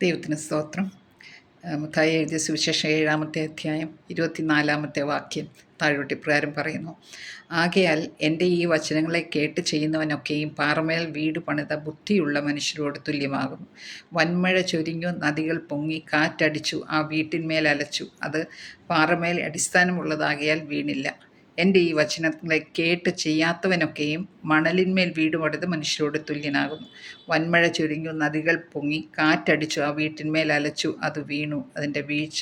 ദൈവത്തിന് സ്തോത്രം. മത്തായി എഴുതിയ സുവിശേഷം 7-ാമത്തെ അധ്യായം 24-ാമത്തെ വാക്യം താഴോട്ട് ഇപ്രകാരം പറയുന്നു: ആകയാൽ എൻ്റെ ഈ വചനങ്ങളെ കേട്ട് ചെയ്യുന്നവനൊക്കെയും പാറമേൽ വീട് പണിത ബുദ്ധിയുള്ള മനുഷ്യരോട് തുല്യമാകുന്നു. വൻമഴ ചൊരിഞ്ഞു, നദികൾ പൊങ്ങി, കാറ്റടിച്ചു, ആ വീട്ടിന്മേൽ അലച്ചു. അത് പാറമേൽ അടിസ്ഥാനമുള്ളതാകയാൽ വീണില്ല. എൻ്റെ ഈ വചനങ്ങളെ കേട്ട് ചെയ്യാത്തവനൊക്കെയും മണലിന്മേൽ വീട് പണിത് മനുഷ്യരോട് തുല്യനാകുന്നു. വൻമഴ ചൊരിഞ്ഞു, നദികൾ പൊങ്ങി, കാറ്റടിച്ചു, ആ വീട്ടിന്മേൽ അലച്ചു. അത് വീണു, അതിൻ്റെ വീഴ്ച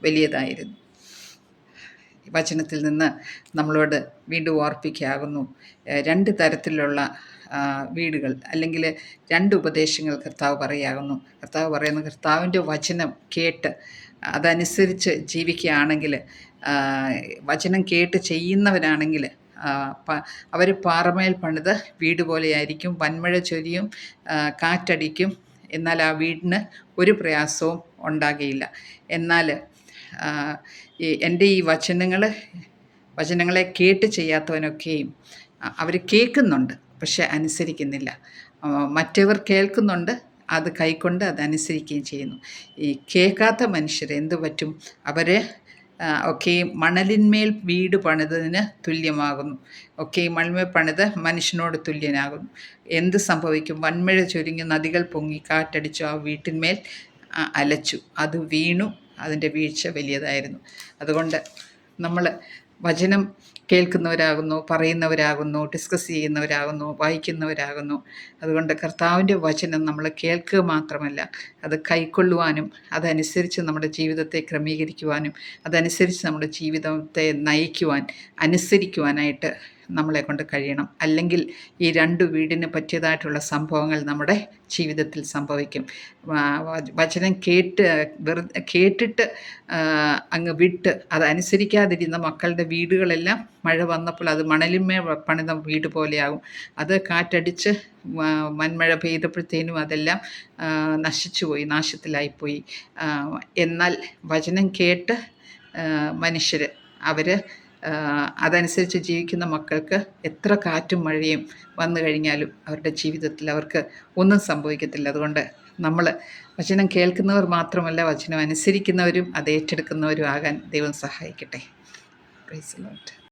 വലിയതായിരുന്നു. വചനത്തിൽ നിന്ന് നമ്മളോട് വീണ്ടും ഓർപ്പിക്കാകുന്നു, രണ്ട് തരത്തിലുള്ള വീടുകൾ, അല്ലെങ്കിൽ രണ്ട് ഉപദേശങ്ങൾ കർത്താവ് പറയാകുന്നു. കർത്താവ് പറയുന്നു, കർത്താവിൻ്റെ വചനം കേട്ട് അതനുസരിച്ച് ജീവിക്കുകയാണെങ്കിൽ, വചനം കേട്ട് ചെയ്യുന്നവരാണെങ്കിൽ അവർ പാറമേൽ പണിത് വീട് പോലെയായിരിക്കും. വൻമഴ ചൊരിയും, കാറ്റടിക്കും, എന്നാൽ ആ വീടിന് ഒരു പ്രയാസവും ഉണ്ടാകുകയില്ല. എന്നാൽ എൻ്റെ ഈ വചനങ്ങളെ കേട്ട് ചെയ്യാത്തവനൊക്കെയും അവർ കേൾക്കുന്നുണ്ട്, പക്ഷെ അനുസരിക്കുന്നില്ല. മറ്റവർ കേൾക്കുന്നുണ്ട്, അത് കൈക്കൊണ്ട് അതനുസരിക്കുകയും ചെയ്യുന്നു. ഈ കേൾക്കാത്ത മനുഷ്യർ എന്തു പറ്റും? അവർ ഒക്കെ മണലിന്മേൽ വീട് പണിതതിന് തുല്യമാകുന്നു. ഒക്കെ മണൽമേൽ പണിത് മനുഷ്യനോട് തുല്യനാകുന്നു. എന്ത് സംഭവിക്കും? വൻമഴ ചൊരിഞ്ഞു, നദികൾ പൊങ്ങി, കാറ്റടിച്ചു, ആ വീട്ടിന്മേൽ അലച്ചു. അത് വീണു, അതിൻ്റെ വീഴ്ച വലിയതായിരുന്നു. അതുകൊണ്ട് നമ്മൾ വചനം കേൾക്കുന്നവരാകുന്നു, പറയുന്നവരാകുന്നു, ഡിസ്കസ് ചെയ്യുന്നവരാകുന്നു, വായിക്കുന്നവരാകുന്നു. അതുകൊണ്ട് കർത്താവിൻ്റെ വചനം നമ്മൾ കേൾക്കുക മാത്രമല്ല, അത് കൈക്കൊള്ളുവാനും അതനുസരിച്ച് നമ്മുടെ ജീവിതത്തെ ക്രമീകരിക്കുവാനും അതനുസരിച്ച് നമ്മുടെ ജീവിതത്തെ നയിക്കുവാൻ, അനുസരിക്കുവാനായിട്ട് നമ്മളെ കൊണ്ട് കഴിയണം. അല്ലെങ്കിൽ ഈ രണ്ട് വീടിന് പറ്റിയതായിട്ടുള്ള സംഭവങ്ങൾ നമ്മുടെ ജീവിതത്തിൽ സംഭവിക്കും. വചനം കേട്ടിട്ട് അങ്ങ് വിട്ട് അതനുസരിക്കാതിരുന്ന മക്കളുടെ വീടുകളെല്ലാം മഴ വന്നപ്പോൾ അത് മണലിന്മേൽ പണിത വീട് പോലെയാകും. അത് കാറ്റടിച്ച് വൻമഴ പെയ്തപ്പോഴത്തേനും അതെല്ലാം നശിച്ചുപോയി, നാശത്തിലായിപ്പോയി. എന്നാൽ വചനം കേട്ട് മനുഷ്യർ അതനുസരിച്ച് ജീവിക്കുന്ന മക്കൾക്ക് എത്ര കാറ്റും മഴയും വന്നു കഴിഞ്ഞാലും അവരുടെ ജീവിതത്തിൽ അവർക്ക് ഒന്നും സംഭവിക്കത്തില്ല. അതുകൊണ്ട് നമ്മൾ വചനം കേൾക്കുന്നവർ മാത്രമല്ല, വചനം അനുസരിക്കുന്നവരും അത് ഏറ്റെടുക്കുന്നവരും ആകാൻ ദൈവം സഹായിക്കട്ടെ. Praise the Lord.